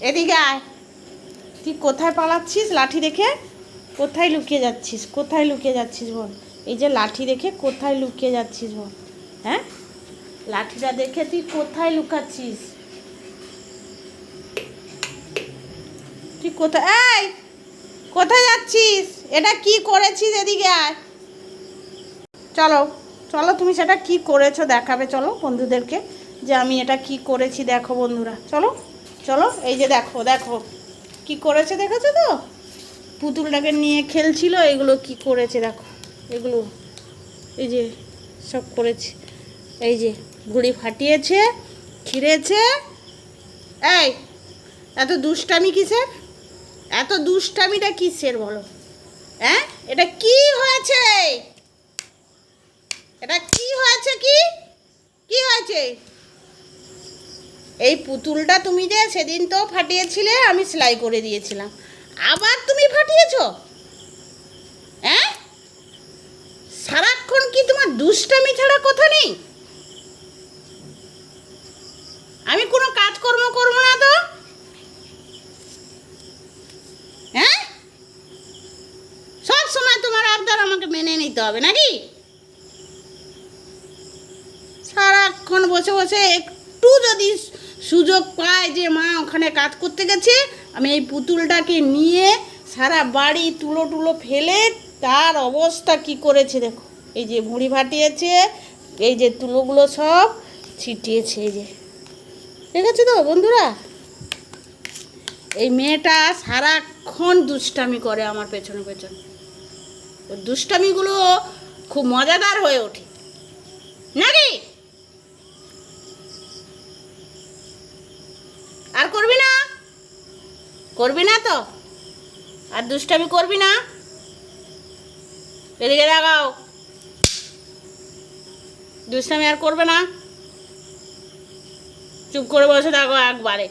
এদিকে আয়। তুই কোথায় পালাচ্ছিস লাঠি রেখে? কোথায় লুকিয়ে যাচ্ছিস? কোথায় লুকিয়ে যাচ্ছিস বল? এই যে লাঠি রেখে কোথায় লুকিয়ে যাচ্ছিস বল? হ্যাঁ, লাঠিটা দেখে তুই কোথায় লুকাচ্ছিস? তুই কোথায়, এই কোথায় যাচ্ছিস? এটা কি করেছিস? এদিকে আয়। চলো চলো, তুমি সেটা কি করেছো দেখাবে, চলো বন্ধুদেরকে যে আমি এটা কি করেছি। দেখো বন্ধুরা, চলো চলো, এই যে দেখো দেখো কি করেছে, দেখেছো তো? পুতুলটাকে নিয়ে খেলছিল, এগুলো কি করেছে দেখো। এগুলো এই যে সব করেছে, এই যে ঘুড়ি ফাটিয়েছে, ছিঁড়েছে। এই এত দুষ্টামি কিসের? এত দুষ্টামিটা কিসের বলো? হ্যাঁ, এটা কি হয়েছে? এটা কি হয়েছে? কি কি হয়েছে? এই পুতুলটা তুমি যে সেদিন তো ফাটিয়েছিলে, আমি সেলাই করে দিয়েছিলাম, আবার তুমি ফাটিয়েছো? হ্যাঁ, সারাক্ষণ কি তোমার দুষ্টামি ছাড়া কথা নেই? আমি কোনো কাজকর্ম করবো না তো? হ্যাঁ, সব সময় তোমার আবদার আমাকে মেনে নিতে হবে নাকি? সারাক্ষণ বসে বসে একটু যদি সুযোগ পায় যে মা ওখানে কাজ করতে গেছে, আমি এই পুতুলটাকে নিয়ে সারা বাড়ি তুলো টুলো ফেলে তার অবস্থা কি করেছে দেখো। এই যে ভুঁড়ি ফাটিয়েছে, এই যে তুলোগুলো সব ছিটিয়েছে, এই যে দেখেছো তো বন্ধুরা? এই মেয়েটা সারাক্ষণ দুষ্টামি করে আমার পেছনে পেছনে। ওর দুষ্টামিগুলো খুব মজাদার হয়ে ওঠে নাকি? আর করবি না? করবি না তো? আর দুষ্টামি করবি না? এদিকে দেখাও, দুষ্টামি আর করবে না? চুপ করে বসে থাকো একবারে।